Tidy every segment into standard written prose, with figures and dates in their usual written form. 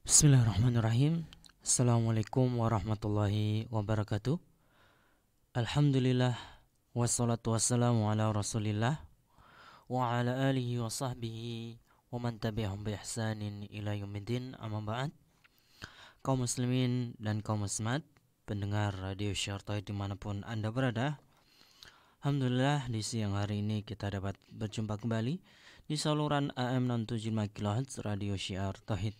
Bismillahirrahmanirrahim. Assalamualaikum warahmatullahi wabarakatuh. Alhamdulillah wassalatu wassalamu ala Rasulillah wa ala alihi wa sahbihi wa man tabi'ahum bi ihsanin ila yaumiddin. Amma ba'd. Kaum muslimin dan kaum muslimat, pendengar radio Syiar Tauhid dimanapun Anda berada, alhamdulillah di siang hari ini kita dapat berjumpa kembali di saluran AM 675 kHz radio Syiar Tauhid.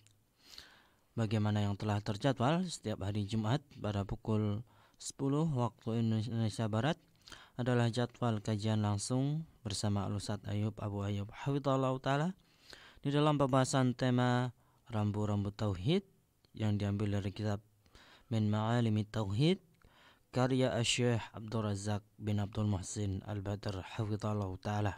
Bagaimana yang telah terjadwal setiap hari Jumat pada pukul 10 waktu Indonesia Barat adalah jadwal kajian langsung bersama Al-Ustaz Abu Ayyub Hafizahullah Ta'ala di dalam pembahasan tema Rambu-Rambu Tauhid yang diambil dari kitab Min Ma'alimi Tauhid karya Syekh Abdul Razak bin Abdul Muhsin Al-Badr Hafizahullah Ta'ala.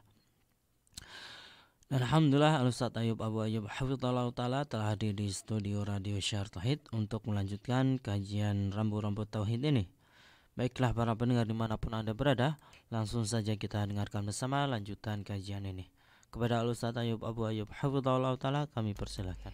Dan alhamdulillah Al-Ustaz Abu Ayyub Hafizahullah Ta'ala telah hadir di studio Radio Syiar Tauhid untuk melanjutkan kajian Rambu-Rambu Tauhid ini. Baiklah para pendengar dimanapun Anda berada, langsung saja kita dengarkan bersama lanjutan kajian ini. Kepada Al-Ustaz Abu Ayyub Hafizahullah Ta'ala kami persilakan.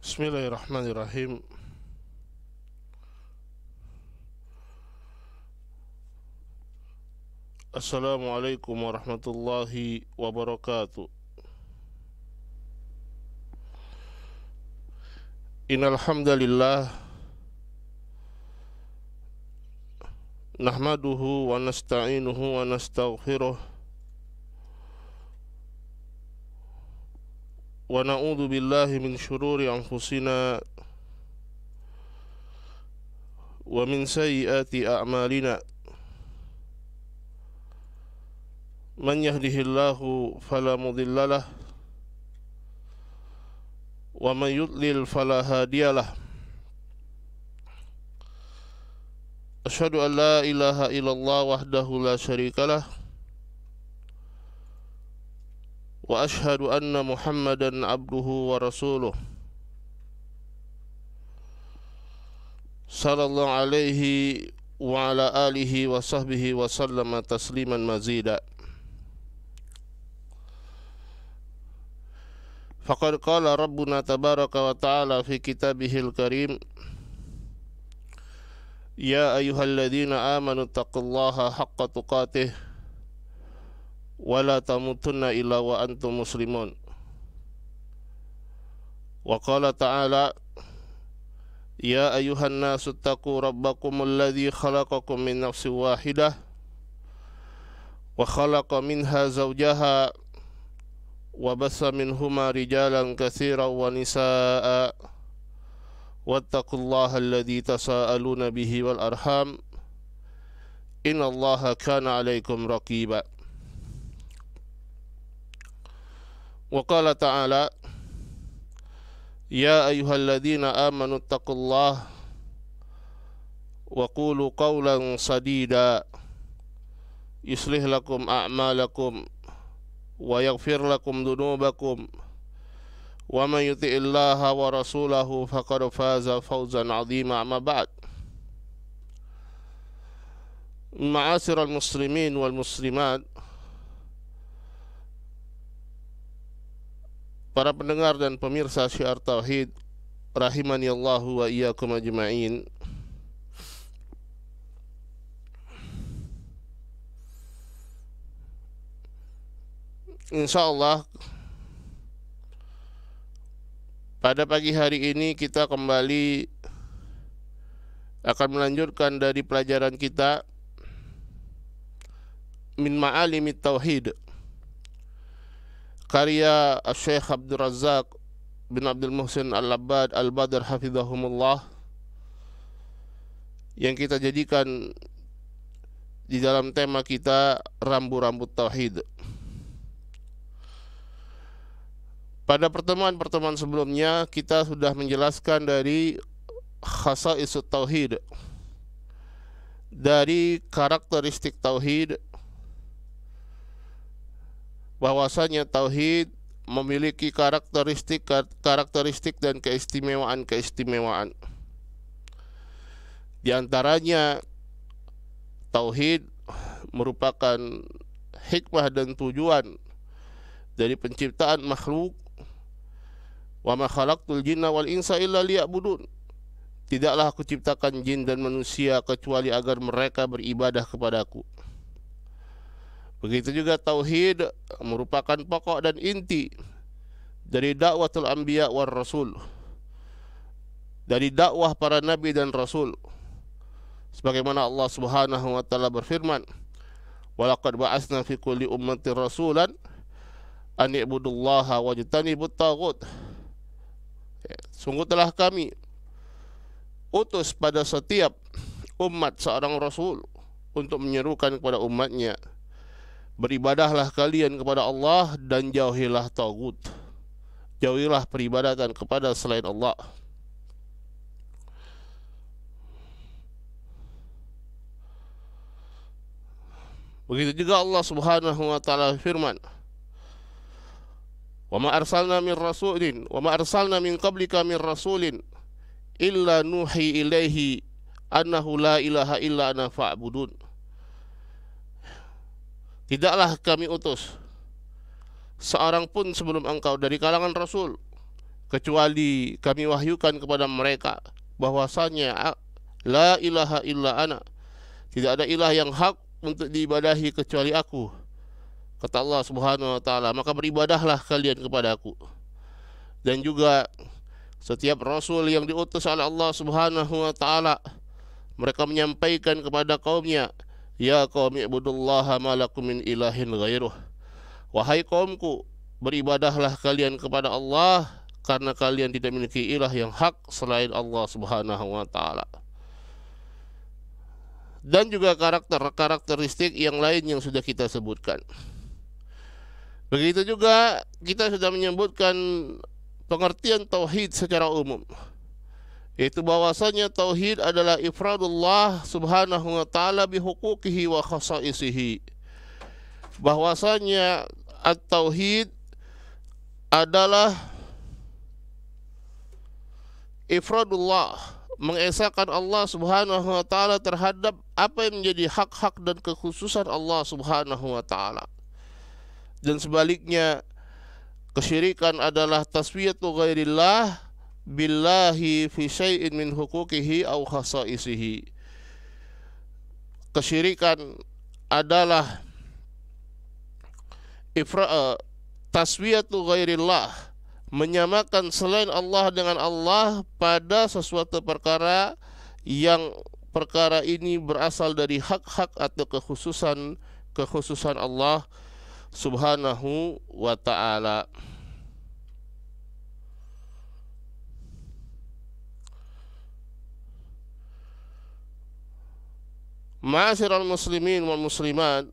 Bismillahirrahmanirrahim. Assalamualaikum warahmatullahi wabarakatuh. Innal hamdalillah nahmaduhu wa nasta'inuhu wa nastaghfiruh wa na'udzu billahi min syururi anfusina wa min sayyiati a'malina. Man yahdihillahu fala mudhillalah wa man yudlil fala hadiyalah. Asyhadu an la ilaha illallah wahdahu la syarikalah wa ashhadu anna Muhammadan abduhu wa rasuluh sallallahu alaihi wa ala alihi wa sahbihi wa sallama tasliman mazida. Faqad qala rabbuna tabaraka wa ta'ala fi kitabihil karim, ya ayyuhalladzina amanu taqullaha haqqa tuqatih wa la tamutunna illa wa antum muslimun. Wa qala ta'ala, ya ayyuhan nasu taqu rabbakumul ladzi khalaqakum min nafsin wahidah wa khalaqa minha zawjaha wa bassa minhuma rijalan katsiran wa nisaa'a wattaqullaha alladzi tasaaluna bihi wal arham innallaha kana 'alaikum raqiba. Wa qala ta'ala, ya ayyuhalladzina amanu taqullaha wa qulu qawlan sadida yuslih lakum a'malakum wa yaghfir lakum dhunubakum wa man yuti'illaha wa rasulahu faqad faza fawzan 'azima. Amma ba'd. Ma'asyiral muslimin wal muslimat, para pendengar dan pemirsa Syiar Tauhid rahimani Allahu wa iyyakum ajma'in. Insyaallah pada pagi hari ini kita kembali akan melanjutkan dari pelajaran kita Min Ma'alimi Tauhid karya Syekh Abdul Razak bin Abdul Muhsin Al-Abbad Al-Badr hafizahumullah, yang kita jadikan di dalam tema kita rambu-rambu tauhid. Pada pertemuan-pertemuan sebelumnya kita sudah menjelaskan dari khasa'isut tauhid, dari karakteristik tauhid, bahwasanya tauhid memiliki karakteristik dan keistimewaan. Di antaranya tauhid merupakan hikmah dan tujuan dari penciptaan makhluk. Wa ma khalaqtul jinna wal insa illa liya'budun. Tidaklah aku ciptakan jin dan manusia kecuali agar mereka beribadah kepadaku. Begitu juga tauhid merupakan pokok dan inti dari dakwatul anbiya war rasul, dari dakwah para nabi dan rasul. Sebagaimana Allah Subhanahu wa taala berfirman, "Wa laqad ba'atsna fi kulli ummatin rasulan an i'budullaha wajtanibut taghut." Sungguh telah kami utus pada setiap umat seorang rasul untuk menyerukan kepada umatnya, beribadahlah kalian kepada Allah dan jauhilah taghut. Jauhilah peribadatan kepada selain Allah. Begitu juga Allah Subhanahu wa taala firman, "Wa ma arsalna min qablika min rasulin illa nuhi ilaihi annahu la ilaha illa ana fa'budun." Tidaklah kami utus seorang pun sebelum engkau dari kalangan rasul, kecuali kami wahyukan kepada mereka bahwasanya la ilaha illa ana, tidak ada ilah yang hak untuk diibadahi kecuali aku. Kata Allah Subhanahu wa taala, maka beribadahlah kalian kepada aku. Dan juga setiap rasul yang diutus oleh Allah Subhanahu wa taala, mereka menyampaikan kepada kaumnya, ya qaumi ibudullaha ma lakum min ilahin ghairuh. Wahai kaumku, beribadahlah kalian kepada Allah karena kalian tidak memiliki ilah yang hak selain Allah Subhanahu wa taala. Dan juga karakteristik yang lain yang sudah kita sebutkan. Begitu juga kita sudah menyebutkan pengertian tauhid secara umum, yaitu bahwasanya tauhid adalah ifradullah subhanahu wa ta'ala bihuquqihi wa khasa'isihi. Bahwasanya at-tauhid adalah ifradullah, mengesahkan Allah Subhanahu wa taala terhadap apa yang menjadi hak-hak dan kekhususan Allah Subhanahu wa taala. Dan sebaliknya, kesyirikan adalah taswiyatu ghairillah billahi fi syai'in min huquqihi aw khasaisihi. Kesyirikan adalah taswiyatu ghairillah, menyamakan selain Allah dengan Allah pada sesuatu perkara yang perkara ini berasal dari hak-hak atau kekhususan Allah Subhanahu wa ta'ala. Ma'asyiral muslimin wal muslimat,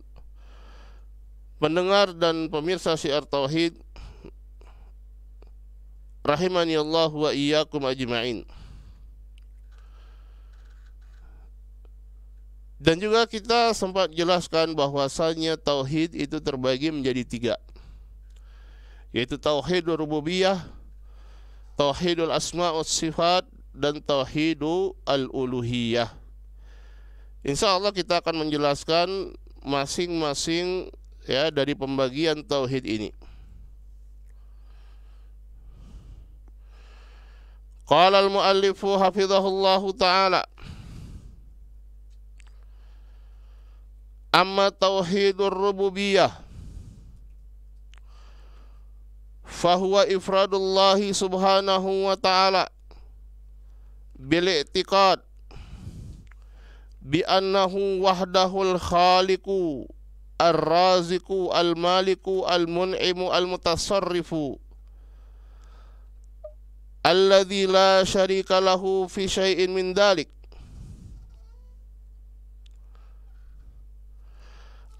pendengar dan pemirsa Syiar Tauhid rahimani Allah wa iyyakum ajma'in. Dan juga kita sempat jelaskan bahwasanya tauhid itu terbagi menjadi 3, yaitu tauhidul rububiyah, tauhidul asma' was sifat, dan tauhidul uluhiyah. Insyaallah kita akan menjelaskan masing-masing ya dari pembagian tauhid ini. Qala al-muallifu hafizahullahu ta'ala, amma tauhidur rububiyah fahuwa ifradullahi subhanahu wa ta'ala bil i'tiqad bi annahu wahdahul khaliqu ar-raziqu al-maliku al-mun'imu al-mutasarrifu alladzi la syarika lahu fi syai'in min dzalik.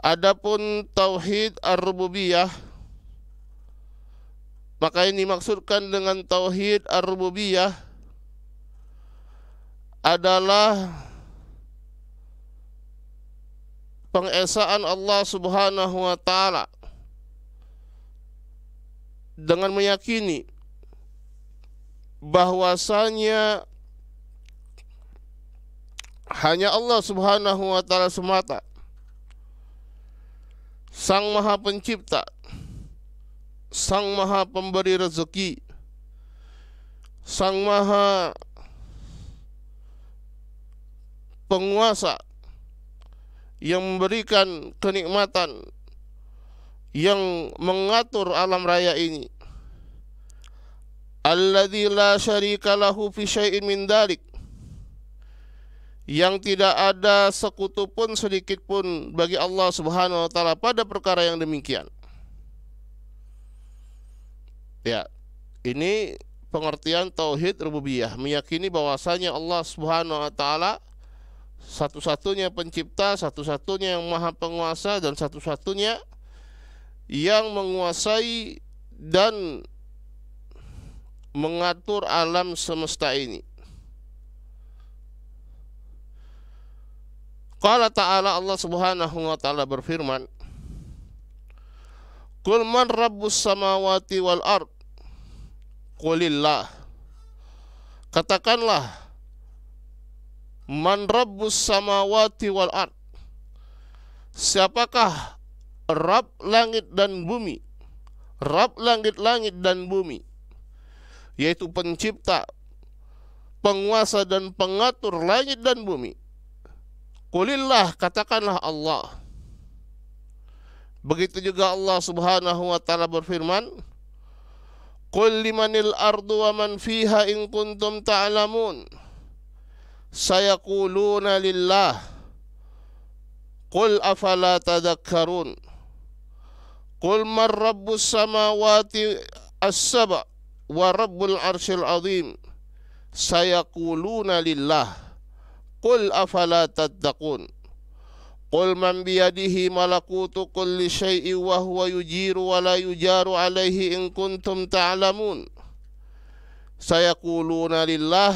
Adapun tauhid ar-rububiyah, maka ini dimaksudkan dengan tauhid ar-rububiyah adalah pengesaan Allah Subhanahu wa taala dengan meyakini bahwasanya hanya Allah Subhanahu wa taala semata Sang Maha Pencipta, Sang Maha Pemberi rezeki, Sang Maha Penguasa yang memberikan kenikmatan, yang mengatur alam raya ini. Alladzi la syarika lahu fi syai'in min dzalik, yang tidak ada sekutu pun sedikit pun bagi Allah Subhanahu wa taala pada perkara yang demikian. Ya, ini pengertian tauhid rububiyah, meyakini bahwasanya Allah Subhanahu wa taala satu-satunya pencipta, satu-satunya yang maha penguasa, dan satu-satunya yang menguasai dan mengatur alam semesta ini. Qala ta'ala, Allah Subhanahu wa taala berfirman, Qul man rabbus samawati wal ard, Qulillah. Katakanlah, man rabbus samawati wal ard, siapakah Rabb langit dan bumi, Rabb langit-langit dan bumi, yaitu pencipta, penguasa dan pengatur langit dan bumi. Qulillah, katakanlah Allah. Begitu juga Allah Subhanahu wa taala berfirman, Qul limanil ardu wa man fiha in kuntum ta'lamun, sayaquluna lillah, Qul afala tadhakkarun. Qul man rabbus samawati as-saba' wa rabbul arsyil azim, sayaquluna lillah, Qul afala tattaqun. Qul man biyadihi malakutu kulli syai'in wa huwa yujiru wa la yujaru alaihi in kuntum ta'lamun, sayaquluna lillah,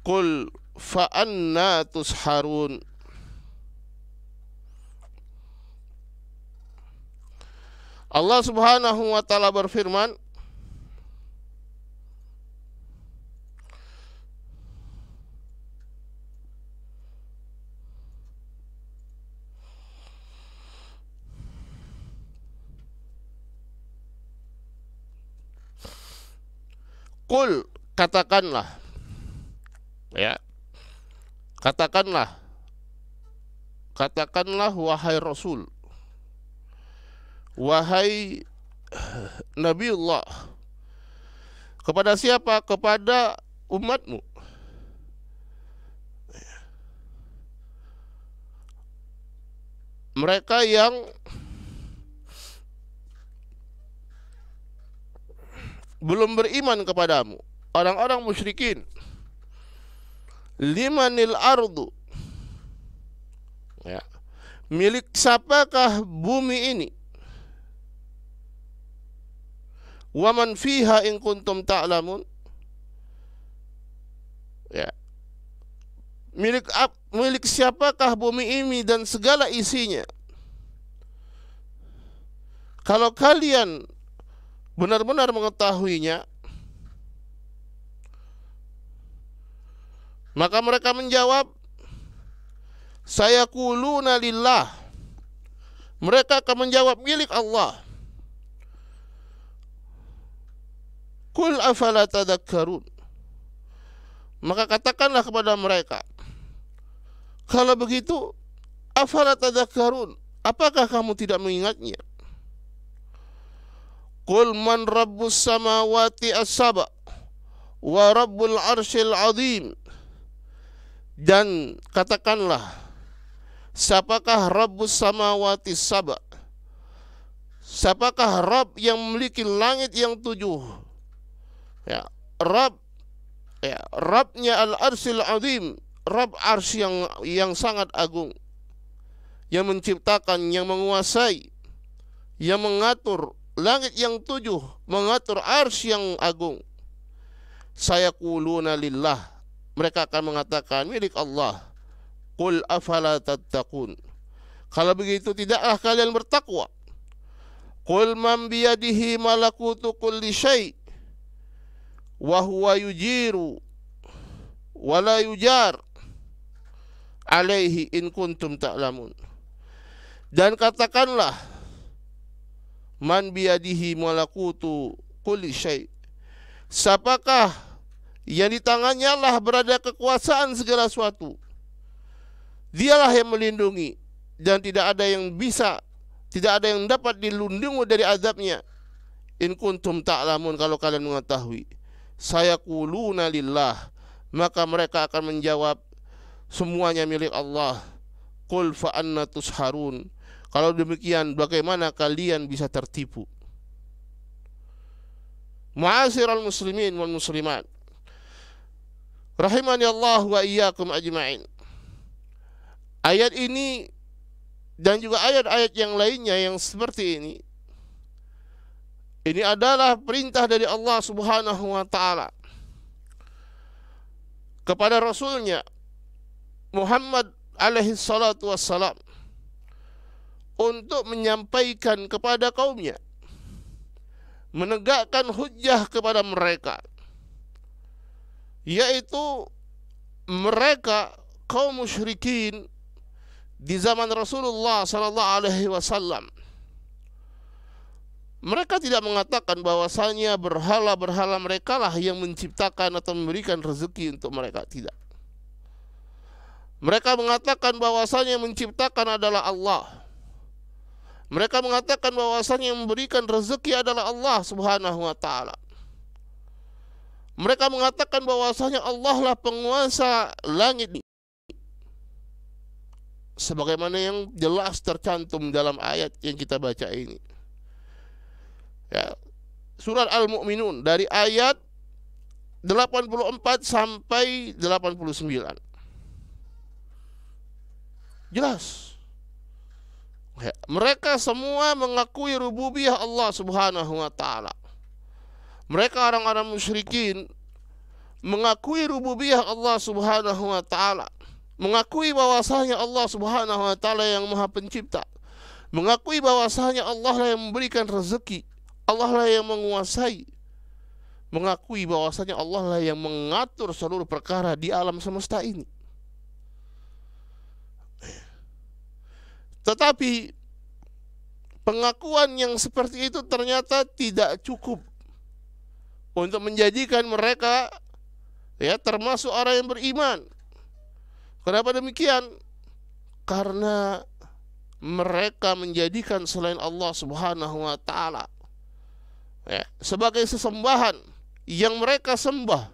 Qul fa anna tusharun. Allah Subhanahu wa taala berfirman, Qul, katakanlah, ya, katakanlah wahai Rasul, wahai Nabiullah, kepada siapa? Kepada umatmu. Mereka yang belum beriman kepadamu, orang-orang musyrikin. Limanil ardu, ya, milik siapakah bumi ini? Wa man fiha in kuntum ta'lamun, ya, milik siapakah bumi ini dan segala isinya? Kalau kalian benar-benar mengetahuinya, maka mereka menjawab, sayaquluna lillah, mereka akan menjawab milik Allah. Qul afala tadhakkarun, maka katakanlah kepada mereka, kalau begitu, afala tadhakkarun, apakah kamu tidak mengingatnya? Qul man rabbus samawati as-saba' wa rabbul arsyil azim, dan katakanlah, siapakah rabbus samawati as-saba', siapakah Rabb yang memiliki langit yang 7, ya, Rabb, ya, Rabbnya al-arsyil azim, Rabb arsy yang sangat agung, yang menciptakan, yang menguasai, yang mengatur langit yang 7, mengatur arsy yang agung. Sayaquluna lillah, mereka akan mengatakan milik Allah. Qul afala tattaqun, kalau begitu tidaklah kalian bertakwa. Qul man biyadihi malakutu kulli syai' wa huwa yujiru wa la yujar alaihi in kuntum ta'lamun. Dan katakanlah, man biyadihi malakutu kulli syai', siapakah yang di tangannya lah berada kekuasaan segala sesuatu. Dialah yang melindungi, dan tidak ada yang dapat dilindungi dari azabnya. In kuntum ta'lamun, kalau kalian mengetahui. Sayaquluna lillah, maka mereka akan menjawab semuanya milik Allah. Qul fa anna tusharun, kalau demikian bagaimana kalian bisa tertipu. Ma'asyiral muslimin wal muslimat, rahimani Allah wa iyyakum ajma'in. Ayat ini dan juga ayat-ayat yang lainnya yang seperti ini adalah perintah dari Allah Subhanahu wa ta'ala kepada Rasulnya Muhammad alaihi salatu wassalam untuk menyampaikan kepada kaumnya, menegakkan hujjah kepada mereka, yaitu mereka kaum musyrikin di zaman Rasulullah sallallahu alaihi wasallam. Mereka tidak mengatakan bahwasanya berhala-berhala mereka lah yang menciptakan atau memberikan rezeki untuk mereka, tidak. Mereka mengatakan bahwasanya yang menciptakan adalah Allah. Mereka mengatakan bahwasanya yang memberikan rezeki adalah Allah Subhanahu wa ta'ala. Mereka mengatakan bahwasanya Allah lah penguasa langit ini, sebagaimana yang jelas tercantum dalam ayat yang kita baca ini. Ya, surat Al-Mu'minun dari ayat 84 sampai 89. Jelas. Ya, mereka semua mengakui rububiyah Allah Subhanahu wa ta'ala. Mereka orang-orang musyrikin mengakui rububiyah Allah Subhanahu wa ta'ala, mengakui bahwasanya Allah Subhanahu wa ta'ala yang Maha Pencipta, mengakui bahwasanya Allah lah yang memberikan rezeki, Allah lah yang menguasai, mengakui bahwasanya Allah lah yang mengatur seluruh perkara di alam semesta ini. Tetapi pengakuan yang seperti itu ternyata tidak cukup untuk menjadikan mereka termasuk orang yang beriman. Kenapa demikian? Karena mereka menjadikan selain Allah Subhanahu wa ta'ala sebagai sesembahan yang mereka sembah,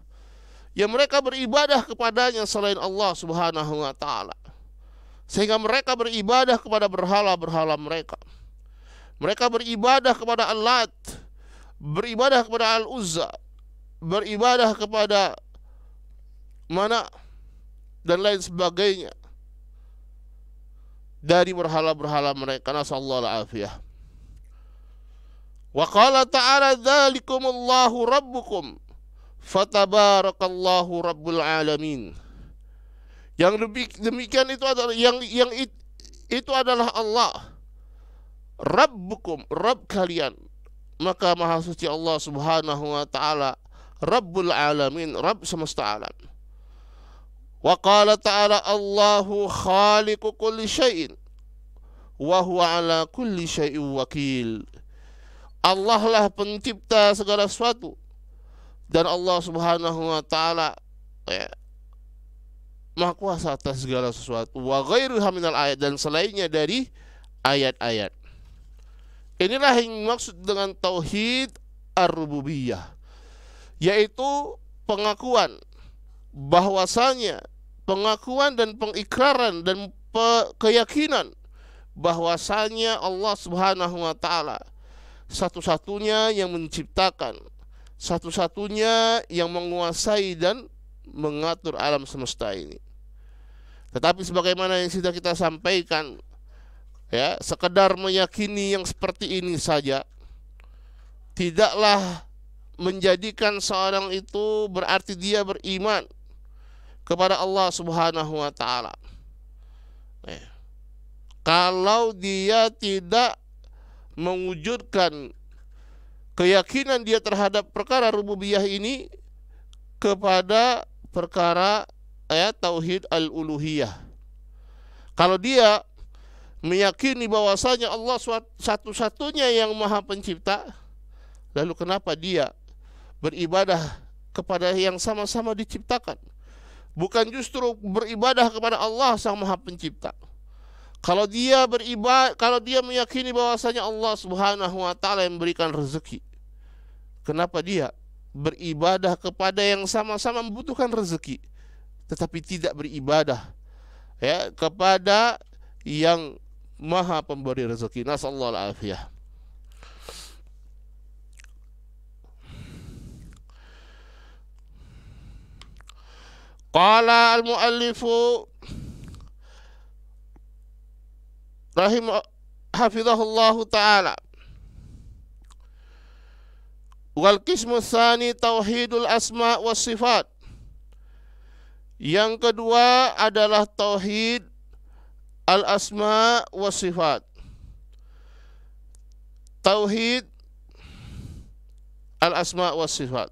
yang mereka beribadah kepadanya selain Allah Subhanahu wa ta'ala. Sehingga mereka beribadah kepada berhala-berhala mereka. Mereka beribadah kepada Al-Lat, beribadah kepada Al-Uzza, beribadah kepada Mana dan lain sebagainya dari berhala-berhala mereka. Nasallahu al-afiyah. Wa qala ta'ala dzalikumullahu rabbukum fatabarakallahu rabbul alamin. Yang demikian itu adalah itu adalah Allah, Rabbukum, Rabb kalian. Maka maha suci Allah Subhanahu wa ta'ala, Rabbul alamin, Rabb semesta alam. Wa qala ta'ala Allahu khaliqu kulli syai'in wa huwa ala kulli syai'in wakil. Allah lah pencipta segala sesuatu, dan Allah Subhanahu wa ta'ala Maha kuasa atas segala sesuatu. Wa ghairuha minal ayat, dan selainnya dari ayat-ayat. Inilah yang maksud dengan tauhid ar-rububiyah, yaitu pengakuan bahwasanya, pengakuan dan pengikraran dan keyakinan bahwasanya Allah Subhanahu wa ta'ala satu-satunya yang menciptakan, satu-satunya yang menguasai dan mengatur alam semesta ini. Tetapi sebagaimana yang sudah kita sampaikan ya, sekedar meyakini yang seperti ini saja tidaklah menjadikan seorang itu berarti dia beriman kepada Allah Subhanahu wa taala. Kalau dia tidak mewujudkan keyakinan dia terhadap perkara rububiyah ini kepada perkara tauhid al-uluhiyah. Kalau dia meyakini bahwasanya Allah satu-satunya yang maha pencipta, lalu kenapa dia beribadah kepada yang sama-sama diciptakan? Bukan justru beribadah kepada Allah sang maha pencipta. Kalau dia meyakini bahwasanya Allah Subhanahu wa taala yang memberikan rezeki, kenapa dia beribadah kepada yang sama-sama membutuhkan rezeki, tetapi tidak beribadah kepada yang maha pemberi rezeki? Nasallahu al-afiyah. Qala al-muallifu hafizahullahu ta'ala, wal qismu tsani tauhidul asma was sifat. Yang kedua adalah tauhid al-asma was sifat. Tauhid al-asma was sifat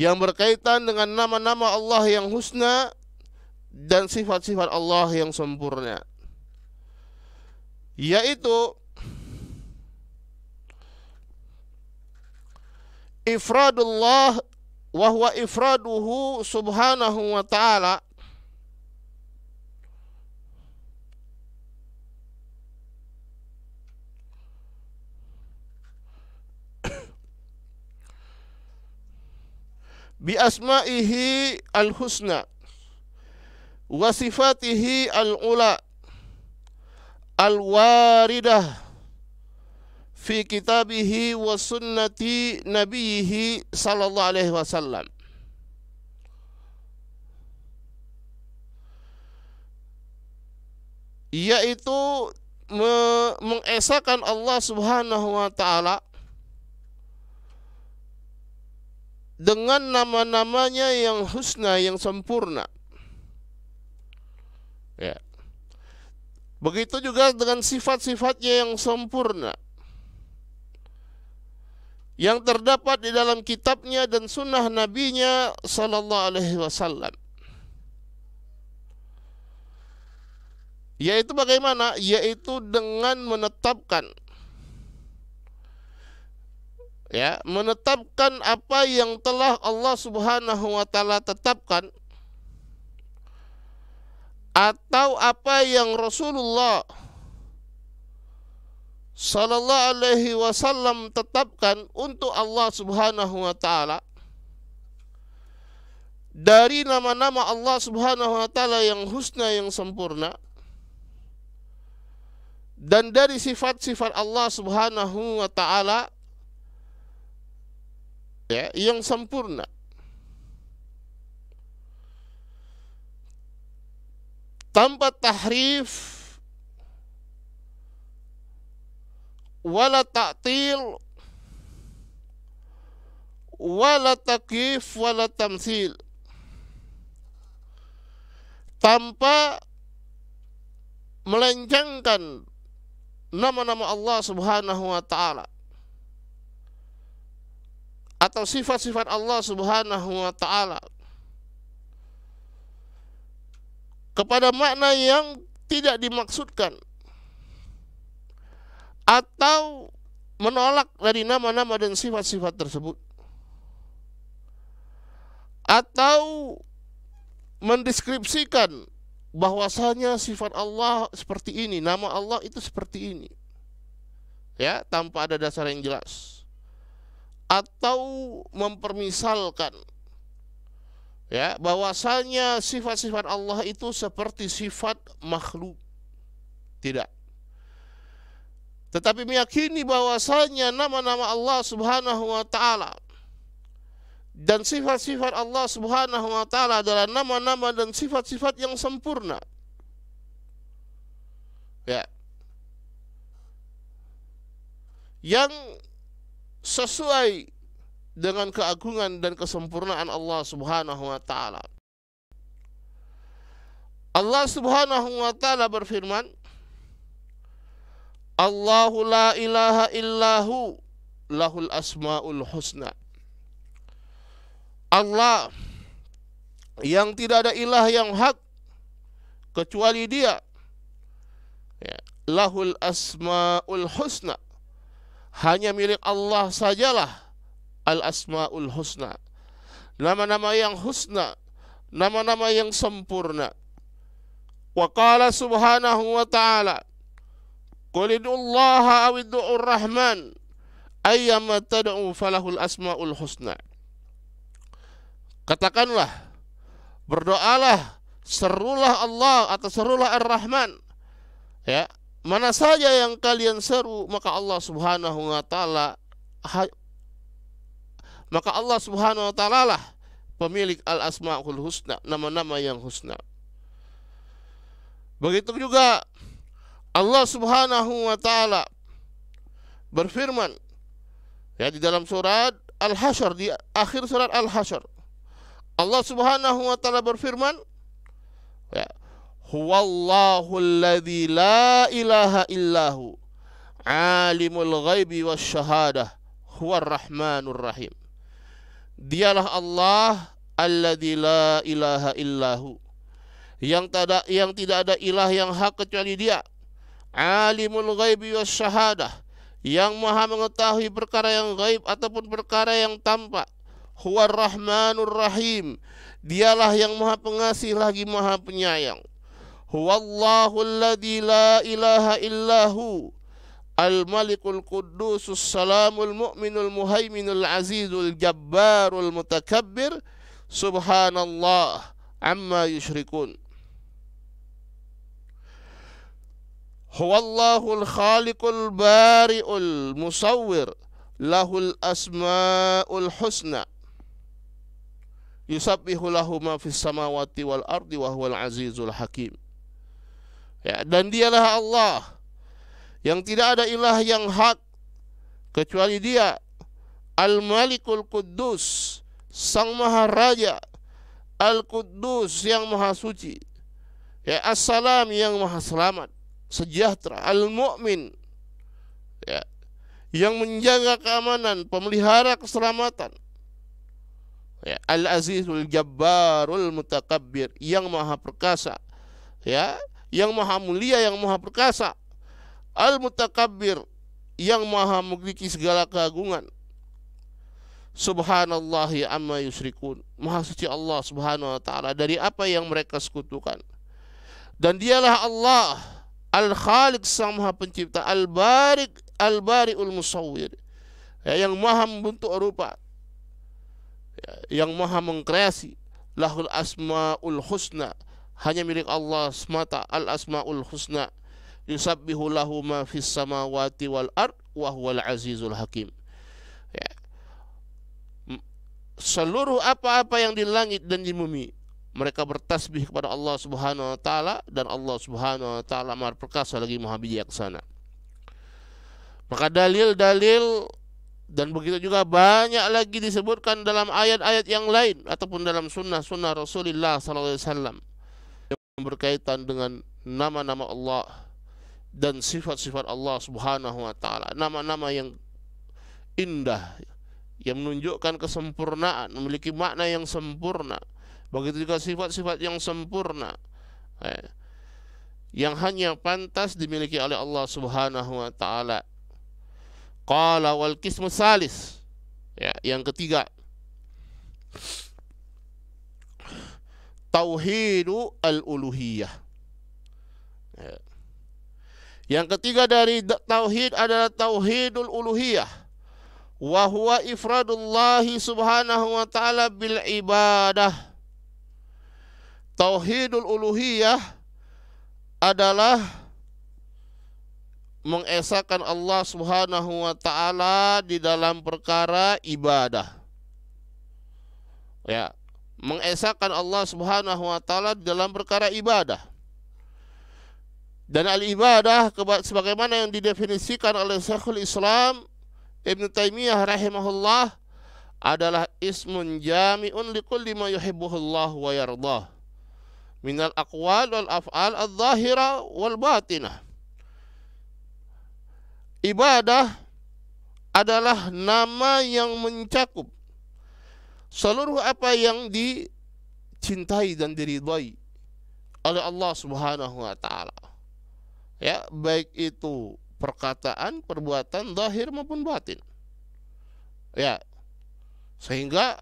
yang berkaitan dengan nama-nama Allah yang husna dan sifat-sifat Allah yang sempurna, yaitu ifradullah wa huwa ifraduhu subhanahu wa ta'ala bi asma'ihi al-husna wa sifatihi al-ula al-waridah fi kitabihi wa sunnati nabiyhi sallallahu alaihi wasallam. Yaitu mengesahkan Allah Subhanahu wa ta'ala dengan nama-namanya yang husna, yang sempurna. Ya. Begitu juga dengan sifat-sifatnya yang sempurna, yang terdapat di dalam kitabnya dan sunnah nabinya sallallahu alaihi wasallam. Yaitu bagaimana? Yaitu dengan menetapkan menetapkan apa yang telah Allah Subhanahu wa taala tetapkan, atau apa yang Rasulullah sallallahu alaihi wasallam tetapkan untuk Allah Subhanahu wa taala dari nama-nama Allah Subhanahu wa taala yang husna, yang sempurna, dan dari sifat-sifat Allah Subhanahu wa taala yang sempurna. Tanpa tahrif wala ta'til wala takyif wala tamthil, tanpa melencengkan nama-nama Allah Subhanahu wa taala atau sifat-sifat Allah Subhanahu wa taala kepada makna yang tidak dimaksudkan, atau menolak dari nama-nama dan sifat-sifat tersebut, atau mendeskripsikan bahwasanya sifat Allah seperti ini, nama Allah itu seperti ini, tanpa ada dasar yang jelas, atau mempermisalkan bahwasanya sifat-sifat Allah itu seperti sifat makhluk. Tidak. Tetapi meyakini bahwasanya nama-nama Allah Subhanahu wa taala dan sifat-sifat Allah Subhanahu wa taala adalah nama-nama dan sifat-sifat yang sempurna. ya, yang sesuai dengan keagungan dan kesempurnaan Allah Subhanahu wa taala. Allah Subhanahu wa taala berfirman, Allahu la ilaha illahu lahul asmaul husna. Allah yang tidak ada ilah yang hak kecuali Dia, ya, lahul asmaul husna, hanya milik Allah sajalah al-asmaul husna, nama-nama yang husna, nama-nama yang sempurna. Wa qala subhanahu wa ta'ala, qul id'ullaha aw id'ur rahman ayyama tad'u falahul asmaul husna. Katakanlah, berdoalah, serulah Allah atau serulah Ar-Rahman, ya, mana saja yang kalian seru, maka Allah Subhanahu wa taala lah pemilik al-asmaul husna, nama-nama yang husna. Begitu juga Allah Subhanahu wa taala berfirman, ya, di dalam surat Al-Hasyr, di akhir surat Al-Hasyr, Allah Subhanahu wa taala berfirman, ya, huwallahu alladzi la ilaha illahu alimul ghaibi wasyahadah huwar rahmanur rahim. Dialah Allah alladzi la ilaha illahu, yang tidak ada ilah yang hak kecuali Dia, alimul ghaibi wasyahadah, yang maha mengetahui perkara yang gaib ataupun perkara yang tampak, huwar rahmanur rahim, Dialah yang maha pengasih lagi maha penyayang. Huwallahu alladzi la ilaha illahu al-malikul quddusus salamul mu'minul muhaiminul azizul jabbarul mutakabbir subhanallah amma yusyrikun. Huwallahul khaliqul bari'ul musawwir lahul asmaul husna yusabbihu lahu ma fis samawati wal ardi wa huwal azizul hakim. Ya, dan Dialah Allah yang tidak ada ilah yang hak kecuali Dia, Al-Malikul Quddus, Sang Maha Raja, Al-Quddus yang Maha Suci, ya, As-Salam yang Maha Selamat, sejahtera, Al-Mu'min, ya, yang menjaga keamanan, pemelihara keselamatan, ya, Al-Azizul Jabbarul Mutakabbir, yang Maha Perkasa, ya, yang Maha Mulia, yang Maha Perkasa, Al-Mutakabbir, yang Maha memiliki segala keagungan. Subhanallahi amma yusyrikun, Maha suci Allah Subhanahu wa taala dari apa yang mereka sekutukan. Dan Dialah Allah Al-Khaliq, Sang Maha Pencipta, Al-Bari'ul Musawwir, ya, yang Maha membentuk rupa, ya, yang Maha mengkreasi. Lahul asmaul husna, hanya milik Allah semata al-asmaul husna. Yusabbihu lahu ma fis samawati wal ard wa huwal azizul hakim. Ya. Seluruh apa-apa yang di langit dan di bumi, mereka bertasbih kepada Allah Subhanahu wa taala, dan Allah Subhanahu wa taala Maha Perkasa lagi Maha Bijaksana. Maka dalil-dalil dan begitu juga banyak lagi disebutkan dalam ayat-ayat yang lain ataupun dalam sunnah-sunnah Rasulullah sallallahu alaihi wasallam yang berkaitan dengan nama-nama Allah dan sifat-sifat Allah Subhanahu wa taala, nama-nama yang indah yang menunjukkan kesempurnaan, memiliki makna yang sempurna. Begitu juga sifat-sifat yang sempurna, yang hanya pantas dimiliki oleh Allah Subhanahu wa taala. Qala wal qismu salis, ya, yang ketiga, tauhidu al-uluhiyah. Ya. Yang ketiga dari tauhid adalah tauhidul uluhiyah, wa huwa ifradullahi subhanahu wa ta'ala bil ibadah. Tauhidul uluhiyah adalah mengesahkan Allah Subhanahu wa ta'ala di dalam perkara ibadah. Ya, mengesahkan Allah Subhanahu wa ta'ala di dalam perkara ibadah. Dan al-ibadah sebagaimana yang didefinisikan oleh Syekhul Islam Ibn Taimiyah rahimahullah adalah ismun jami'un likulli ma yuhibbuhullah wa yardah minal aqwal wal af'al adh-dhahira wal batinah. Ibadah adalah nama yang mencakup seluruh apa yang dicintai dan diridhai oleh Allah Subhanahu wa taala. Ya, baik itu perkataan, perbuatan zahir maupun batin. Ya. Sehingga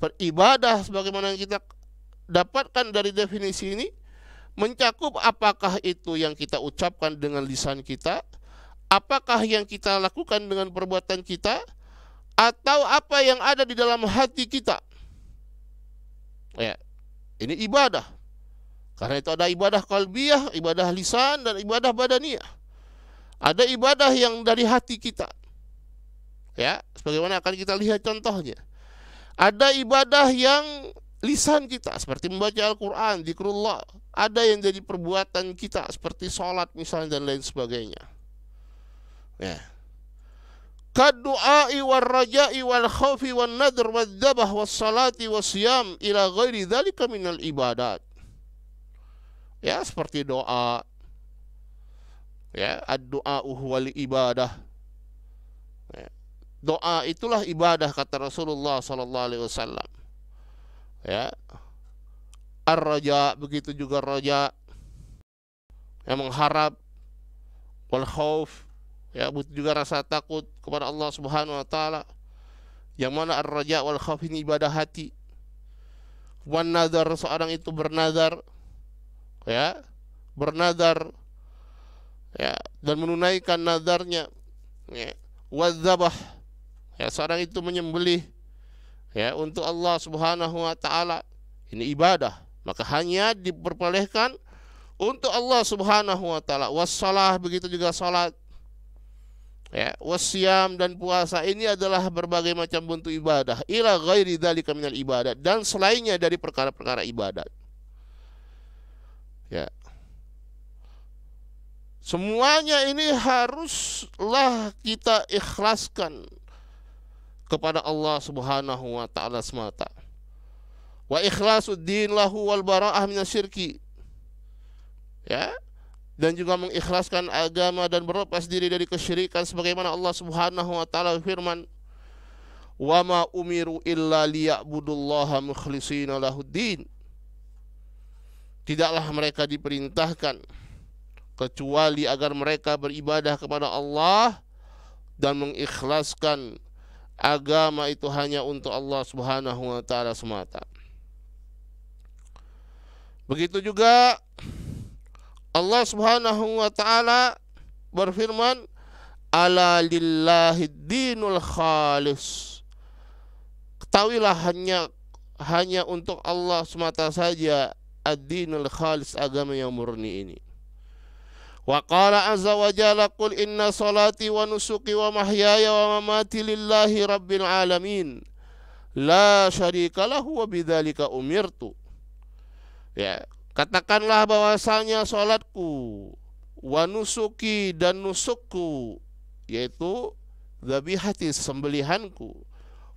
beribadah sebagaimana yang kita dapatkan dari definisi ini mencakup apakah itu yang kita ucapkan dengan lisan kita, apakah yang kita lakukan dengan perbuatan kita, atau apa yang ada di dalam hati kita. Ya. Ini ibadah. Karena itu ada ibadah qalbiyah, ibadah lisan, dan ibadah badaniyah. Ada ibadah yang dari hati kita. Ya, sebagaimana akan kita lihat contohnya. Ada ibadah yang lisan kita, seperti membaca Al-Quran, zikrullah. Ada yang jadi perbuatan kita, seperti sholat misalnya dan lain sebagainya. Ya. Kaddu'ai wal raja'i wal khawfi wal nadr wal dhabah wal salati wal siyam ila ghairi dhalika minal ibadat. Ya, seperti doa. Ya, ad-du'a'u huwal ibadah. Ya. Doa itulah ibadah kata Rasulullah sallallahu alaihi wasallam. Ya. Ar-raja, begitu juga raja, yang mengharap, wal khauf, ya, begitu juga rasa takut kepada Allah Subhanahu wa taala. Yang mana ar-raja wal khauf ini ibadah hati. Wan nadar, seorang itu bernazar, ya, bernazar, ya, dan menunaikan nazarnya, ya. Wadzabah, ya, seorang itu menyembelih, ya, untuk Allah Subhanahu wa taala. Ini ibadah, maka hanya diperbolehkan untuk Allah Subhanahu wa taala. Wassalah, begitu juga salat, ya, wasyam, dan puasa. Ini adalah berbagai macam bentuk ibadah. Ila ghairi dzalika minal ibadat, dan selainnya dari perkara-perkara ibadat. Ya. Semuanya ini haruslah kita ikhlaskan kepada Allah Subhanahu wa taala semata. Wa ikhlasuddin lahu wal bara'ah minasyirki. Ya. Dan juga mengikhlaskan agama dan berlepas diri dari kesyirikan sebagaimana Allah Subhanahu wa taala firman, "Wa ma umiru illa liya'budullaha mukhlishina lahuddin." Tidaklah mereka diperintahkan kecuali agar mereka beribadah kepada Allah dan mengikhlaskan agama itu hanya untuk Allah Subhanahu wa taala semata. Begitu juga Allah Subhanahu wa taala berfirman, "Ala lillahi dinul khalis." Ketahuilah hanya untuk Allah semata saja ad-dinul khalis, agama yang murni ini. Wa qala azza wa jalla, qul inna salati wa nusuki wa mahyaya wa mamati lillahi rabbil alamin la syarika lahu wa bidzalika umirtu. Ya, katakanlah bahwasanya salatku, wa nusuki, dan nusukku, yaitu dzabihati, sembelihanku,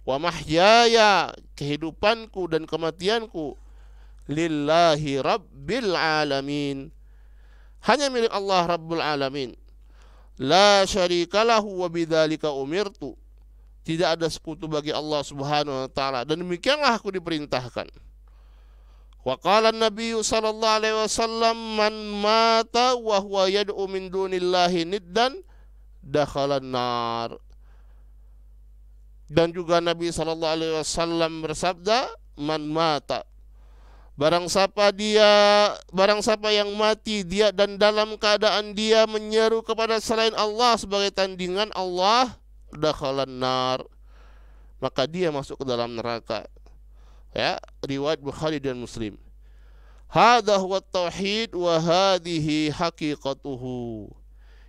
wa mahyaya, kehidupanku dan kematianku, lillahi rabbil alamin, hanya milik Allah Rabbul Alamin. La syarikalahu wa bidzalika umirtu, tidak ada sekutu bagi Allah Subhanahu wa taala, dan demikianlah aku diperintahkan. Wa qala an-nabiy sallallahu alaihi wasallam, man mata wa huwa yad'u min dunillahi niddan dakhalan nar. Dan juga Nabi sallallahu alaihi wasallam bersabda, man mata, barang siapa yang mati dia dan dalam keadaan dia menyeru kepada selain Allah sebagai tandingan Allah, dakhalan nar, maka dia masuk ke dalam neraka. Ya, riwayat Bukhari dan Muslim. Hadza huwa tauhid wa hadhihi haqiqatuhu.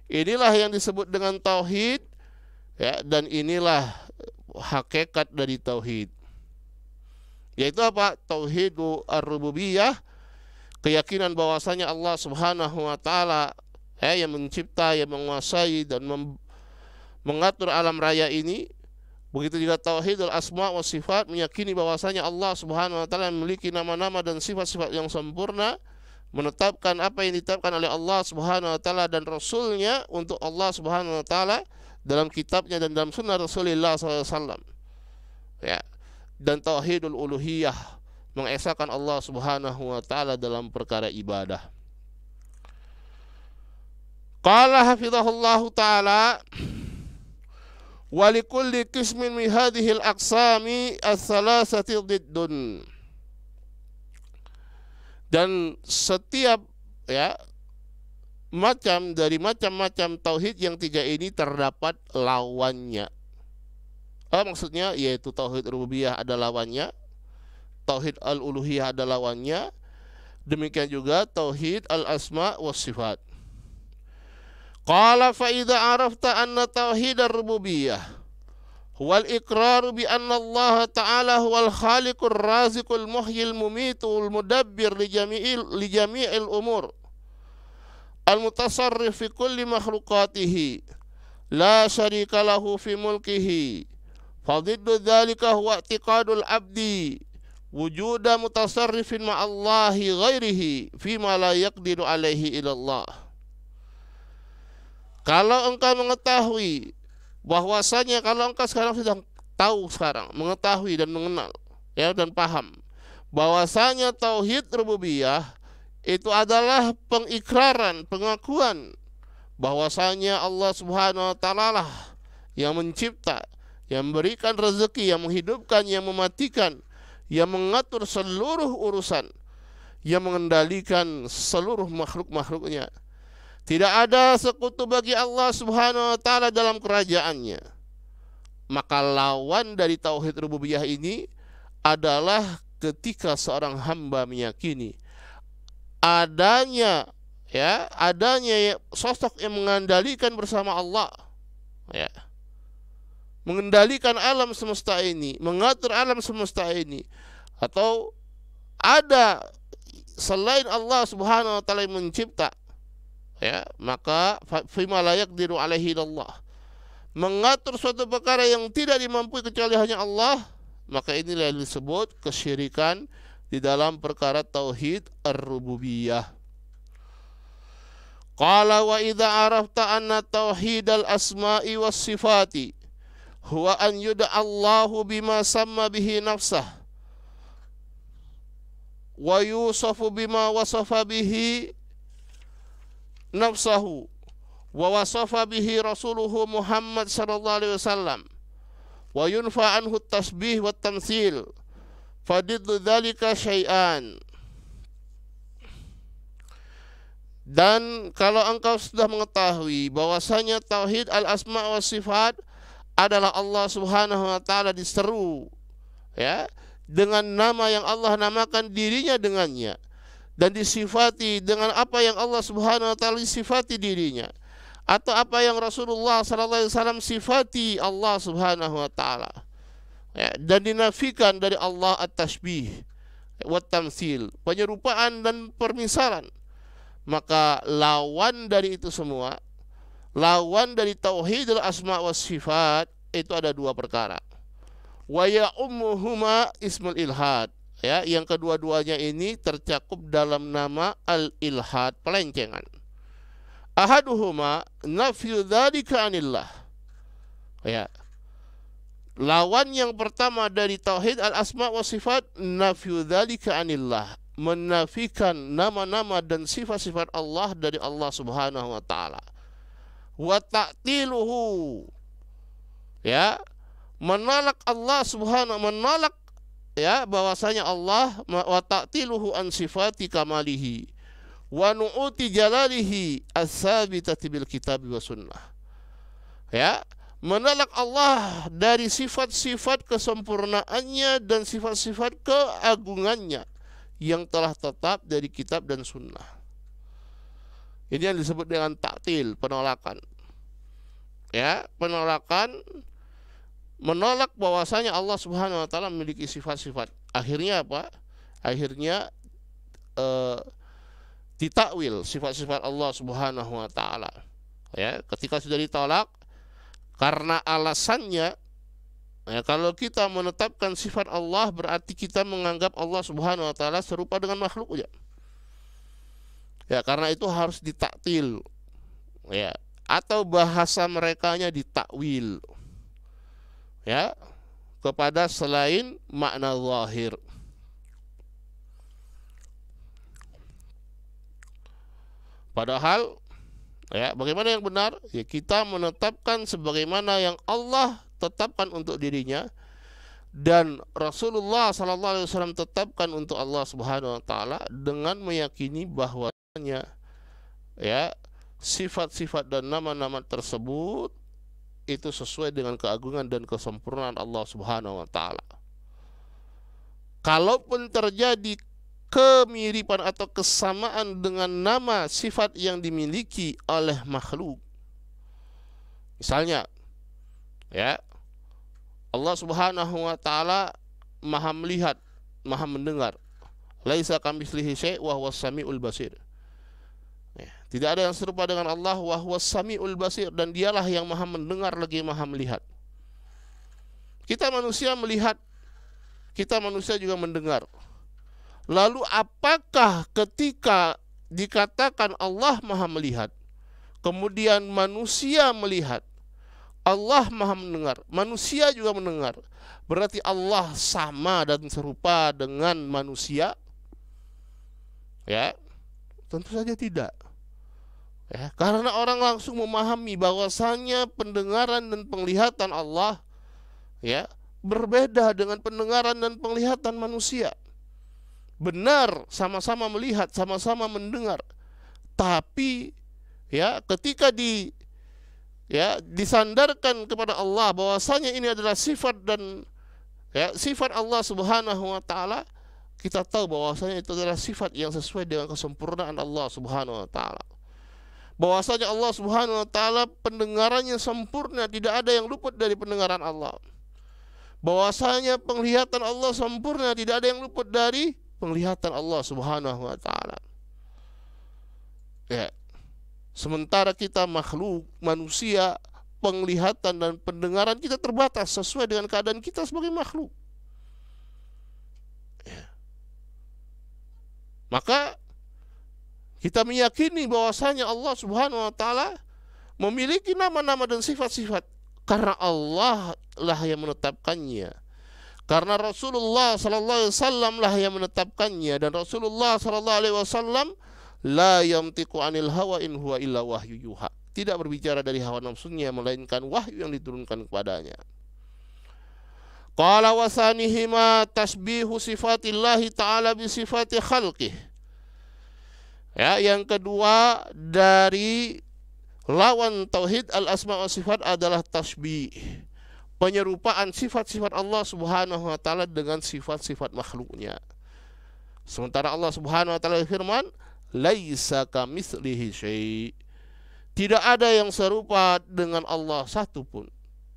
Inilah yang disebut dengan tauhid, ya, dan inilah hakikat dari tauhid. Yaitu apa? Tauhid ar-rububiyah, keyakinan bahwasanya Allah Subhanahu wa taala yang mencipta, yang menguasai dan mengatur alam raya ini. Begitu juga tauhidul asma wa sifat, meyakini bahwasanya Allah Subhanahu wa taala memiliki nama-nama dan sifat-sifat yang sempurna, menetapkan apa yang ditetapkan oleh Allah Subhanahu wa taala dan Rasulnya untuk Allah Subhanahu wa taala dalam kitabnya dan dalam sunnah Rasulullah SAW. Ya. Dan tauhidul uluhiyah, mengesahkan Allah Subhanahu wa taala dalam perkara ibadah. Qala hafizahullahu taala wa likulli qismin min hadhihi al-aqsami ats-tsalatsati diddun. Dan setiap macam dari macam-macam tauhid yang tiga ini terdapat lawannya. Maksudnya yaitu tauhid rububiyah ada lawannya, tauhid al-uluhiyah ada lawannya, demikian juga tauhid al-asma was sifat. Qala fa idza arafta anna tauhid ar-rububiyah huwal iqraru bi anna Allah ta'ala huwal khaliqur raziqul muhyil mumitul mudabbir li jami'il umur al-mutasarrif fi kulli makhluqatihi la syarika lahu fi mulkihi fadiddu dzalika huwa i'tiqadul abdi wujuda mutasarrifin ma'allahi ghairihi fima la yaqdiru alaihi ilallah. Kalau engkau mengetahui bahwasanya, kalau engkau sekarang sudah tahu, mengetahui dan mengenal dan paham bahwasanya tauhid rububiyah itu adalah pengikraran, pengakuan bahwasanya Allah Subhanahu wa taala lah yang mencipta, yang memberikan rezeki, yang menghidupkan, yang mematikan, yang mengatur seluruh urusan, yang mengendalikan seluruh makhluk-makhluknya. Tidak ada sekutu bagi Allah Subhanahu wa taala dalam kerajaannya. Maka lawan dari tauhid rububiyah ini adalah ketika seorang hamba meyakini adanya sosok yang mengendalikan bersama Allah, mengendalikan alam semesta ini, mengatur alam semesta ini, atau ada selain Allah Subhanahu wa taala yang mencipta, maka fima la yaqdiru alaihi Allah, mengatur suatu perkara yang tidak dimampu kecuali hanya Allah, maka inilah yang disebut kesyirikan di dalam perkara tauhid ar-rububiyah. Qala wa idza arafta anna tauhidal asma'i was sifati huwa an yud'a Allahu bima samma bihi nafsah wa yusafu bima wasafa bihi nafsahu wa wasafa bihi rasuluhu Muhammad sallallahu alaihi wasallam wa yunfa anhu at-tasbih wa at-tamtsil fadiddu dzalika syai'an. Dan kalau engkau sudah mengetahui bahwasanya tauhid al-asma wa sifat adalah Allah Subhanahu wa taala diseru dengan nama yang Allah namakan dirinya dengannya, dan disifati dengan apa yang Allah Subhanahu wa taala sifati dirinya, atau apa yang Rasulullah sallallahu alaihi wasallam sifati Allah Subhanahu wa taala, dan dinafikan dari Allah at-tashbih wa tamtsil, penyerupaan dan permisalan. Maka lawan dari itu semua, lawan dari tauhidul asma was sifat itu ada dua perkara. Wa ya'ummuhuma ismul ilhad, yang kedua-duanya ini tercakup dalam nama al-ilhad, pelencengan. Ahaduhuma nafyu dzalika anillah. Lawan yang pertama dari tauhid al-asma wa sifat, nafyu dzalika anillah, menafikan nama-nama dan sifat-sifat Allah dari Allah Subhanahu wa taala. Wa ta'tiluhu, menolak Allah Subhanahu, menolak bahwasanya Allah, wa ta'tiluhu an sifati kamalihi wa nu'uti jalalihi as-sabitati bil kitab wa sunnah. Menolak Allah dari sifat-sifat kesempurnaannya dan sifat-sifat keagungannya yang telah tetap dari kitab dan sunnah. Ini yang disebut dengan ta'til, penolakan. Penolakan, menolak bahwasanya Allah Subhanahu wa taala memiliki sifat-sifat. Akhirnya apa? Akhirnya ditakwil sifat-sifat Allah Subhanahu wa taala. Ya, ketika sudah ditolak karena alasannya, ya, kalau kita menetapkan sifat Allah berarti kita menganggap Allah Subhanahu wa taala serupa dengan makhluknya. Ya, karena itu harus ditaktil. Ya, atau bahasa merekanya ditakwil. Ya, kepada selain makna zahir. Padahal, ya, bagaimana yang benar? Ya, kita menetapkan sebagaimana yang Allah tetapkan untuk dirinya dan Rasulullah SAW tetapkan untuk Allah Subhanahu wa taala dengan meyakini bahwasanya, ya, sifat-sifat dan nama-nama tersebut itu sesuai dengan keagungan dan kesempurnaan Allah Subhanahu wa taala. Kalaupun terjadi kemiripan atau kesamaan dengan nama sifat yang dimiliki oleh makhluk, misalnya, ya, Allah Subhanahu wa taala Maha melihat, Maha mendengar. Laisa kamitslihi syai' wa huwas samiul basir. Ya, tidak ada yang serupa dengan Allah, wa huwas samiul basir, dan dialah yang Maha mendengar lagi Maha melihat. Kita manusia melihat, kita manusia juga mendengar. Lalu apakah ketika dikatakan Allah Maha melihat, kemudian manusia melihat, Allah Maha mendengar, manusia juga mendengar, berarti Allah sama dan serupa dengan manusia? Ya, tentu saja tidak. Ya, karena orang langsung memahami bahwasanya pendengaran dan penglihatan Allah, ya, berbeda dengan pendengaran dan penglihatan manusia. Benar, sama-sama melihat, sama-sama mendengar, tapi, ya, ketika disandarkan kepada Allah bahwasanya ini adalah sifat dan, ya, sifat Allah Subhanahu wa taala, kita tahu bahwasanya itu adalah sifat yang sesuai dengan kesempurnaan Allah Subhanahu wa taala. Bahwasanya Allah Subhanahu wa taala pendengarannya sempurna, tidak ada yang luput dari pendengaran Allah. Bahwasanya penglihatan Allah sempurna, tidak ada yang luput dari penglihatan Allah Subhanahu wa taala. Ya. Sementara kita makhluk manusia, penglihatan dan pendengaran kita terbatas sesuai dengan keadaan kita sebagai makhluk. Ya. Maka kita meyakini bahwasanya Allah Subhanahu wa taala memiliki nama-nama dan sifat-sifat karena Allah lah yang menetapkannya. Karena Rasulullah sallallahu alaihi wasallam lah yang menetapkannya, dan Rasulullah sallallahu alaihi wasallam la yamtiqu anil hawa in huwa illa wahyu yuha. Tidak berbicara dari hawa nafsunya melainkan wahyu yang diturunkan kepadanya. Qala wasanihima tasbihu sifatillahi ta'ala bi sifati khalqih. Ya, yang kedua dari lawan tauhid al-asma wa sifat adalah tasbih. Penyerupaan sifat-sifat Allah Subhanahu wa taala dengan sifat-sifat makhluknya. Sementara Allah Subhanahu wa taala firman, laisa kamitslihi syai'. Tidak ada yang serupa dengan Allah satupun.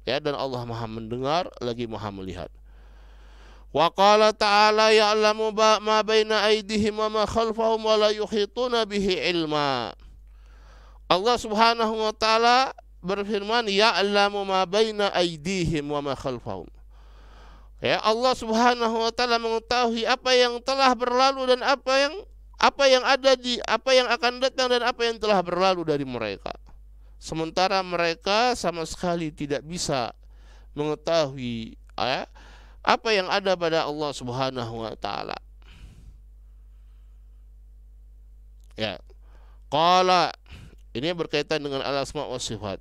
Ya, dan Allah Maha mendengar lagi Maha melihat. Wa qala ta'ala ya'lamu ma baina aydihim wa ma khalfahum wa la yuhituna bihi ilma. Allah Subhanahu wa taala berfirman, ya'lamu ma baina aydihim wa ma khalfahum. Ya, Allah Subhanahu wa taala mengetahui apa yang telah berlalu dan apa yang ada di apa yang akan datang dan apa yang telah berlalu dari mereka. Sementara mereka sama sekali tidak bisa mengetahui, ya, apa yang ada pada Allah Subhanahu wa taala. Ya. Qala, ini berkaitan dengan al-asma wa sifat.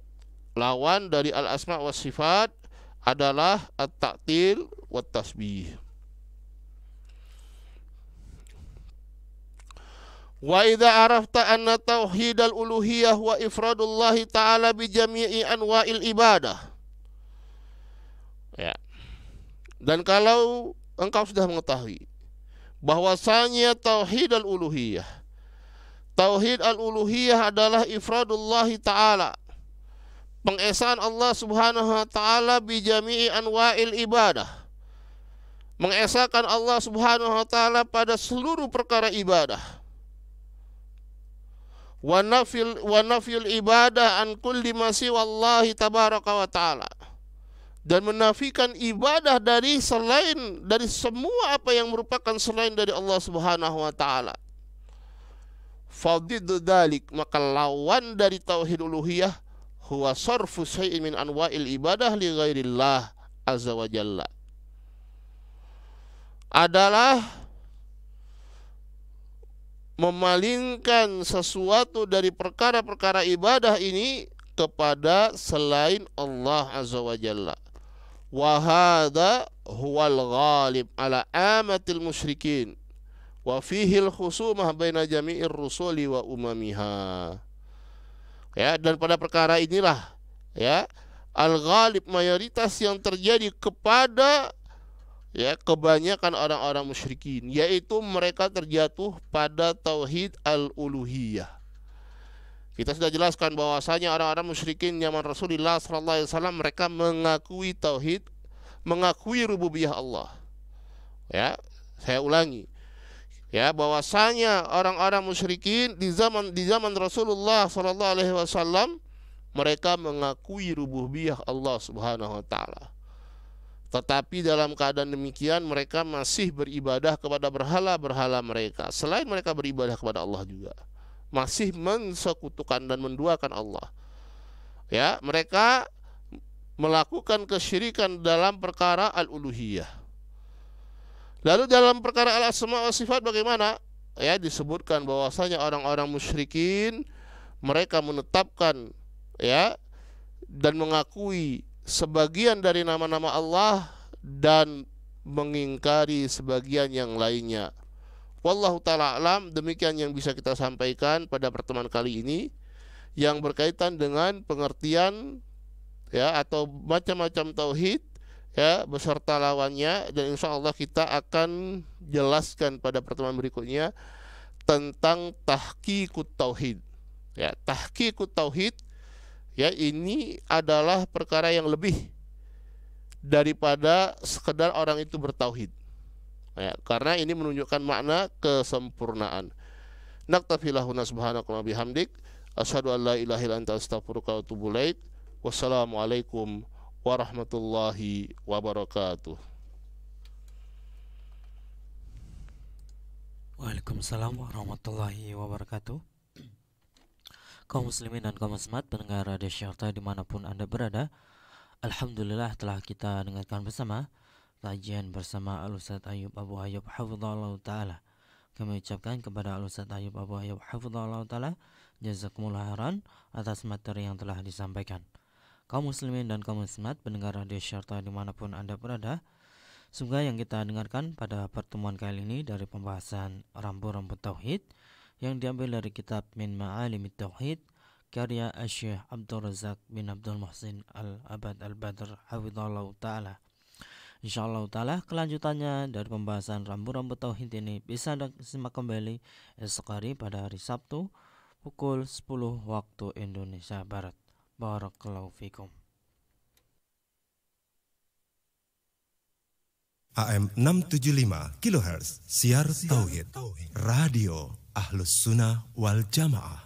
Lawan dari al-asma wa sifat adalah at-ta'til wa tasbih. Wa idza arafta anna tauhidal uluhiyah wa ifradullah ta'ala bi jami'i anwa'il ibadah. Ya. Dan kalau engkau sudah mengetahui bahwasanya tauhid al-uluhiyah, tauhid al-uluhiyah adalah ifradullah ta'ala, pengesaan Allah Subhanahu wa taala bi jami'i anwa'il ibadah, mengesahkan Allah Subhanahu wa taala pada seluruh perkara ibadah. wa nafil ibadah an kulli ma siwallahi tabaraka wa ta'ala, dan menafikan ibadah dari semua apa yang merupakan selain dari Allah Subhanahu wa taala. Fadiddu dzalik, maka lawan dari tauhid uluhiyah huwa sarfu syai'in min anwa'il ibadah li ghairillah azza wa jalla, adalah memalingkan sesuatu dari perkara-perkara ibadah ini kepada selain Allah azza wa jalla. Wa hadza huwal ghalib ala amatil musyrikin wa fihi al-khusumah baina jami'ir rusuli wa umamiha. Ya, dan pada perkara inilah ya al-ghalib, mayoritas yang terjadi kepada ya kebanyakan orang-orang musyrikin, yaitu mereka terjatuh pada tauhid al-uluhiyah. Kita sudah jelaskan bahwasanya orang-orang musyrikin zaman Rasulullah SAW mereka mengakui tauhid, mengakui rububiyah Allah. Ya, saya ulangi. Ya, bahwasanya orang-orang musyrikin di zaman Rasulullah SAW mereka mengakui rububiyah Allah Subhanahu wa taala. Tetapi dalam keadaan demikian mereka masih beribadah kepada berhala-berhala mereka selain mereka beribadah kepada Allah juga. Masih mensekutukan dan menduakan Allah. Ya, mereka melakukan kesyirikan dalam perkara al-uluhiyah. Lalu dalam perkara al-asma wa sifat bagaimana? Ya, disebutkan bahwasanya orang-orang musyrikin mereka menetapkan ya dan mengakui sebagian dari nama-nama Allah dan mengingkari sebagian yang lainnya. Wallahu ta'ala alam, demikian yang bisa kita sampaikan pada pertemuan kali ini yang berkaitan dengan pengertian ya atau macam-macam tauhid ya beserta lawannya, dan insya Allah kita akan jelaskan pada pertemuan berikutnya tentang tahqiqut tauhid. Ya, tahqiqut tauhid ya ini adalah perkara yang lebih daripada sekedar orang itu bertauhid. Ya, karena ini menunjukkan makna kesempurnaan. Naktafi lahuna subhanaka wa bihamdik, asyhadu an la ilaha illa anta astaghfiruka wa atubu ilaik. Wassalamualaikum warahmatullahi wabarakatuh. Waalaikumsalam warahmatullahi wabarakatuh. Kaum muslimin dan kaum muslimat pendengar Radio Syarta dimanapun Anda berada, alhamdulillah telah kita dengarkan bersama kajian bersama Al-Ustaz Ayyub Abu Ayyub hafizahullah ta'ala. Kami ucapkan kepada Al-Ustaz Ayyub Abu Ayyub hafizahullah ta'ala jazakumullah khairan atas materi yang telah disampaikan. Kaum muslimin dan kaum muslimat pendengar Radio Syarta dimanapun Anda berada, semoga yang kita dengarkan pada pertemuan kali ini dari pembahasan rambu-rambu tauhid yang diambil dari kitab Min Ma'alimit Tauhid karya Syekh Abdul Razak bin Abdul Muhsin Al-Abad Al-Badr hafizahullah ta'ala. Insyaallah ta'ala kelanjutannya dari pembahasan rambu-rambu tauhid ini bisa Anda simak kembali esok hari pada hari Sabtu pukul 10 waktu Indonesia Barat. Barakallahu fikum. AM 675 kHz Siar Tauhid Radio Ahlus Sunnah wal Jamaah.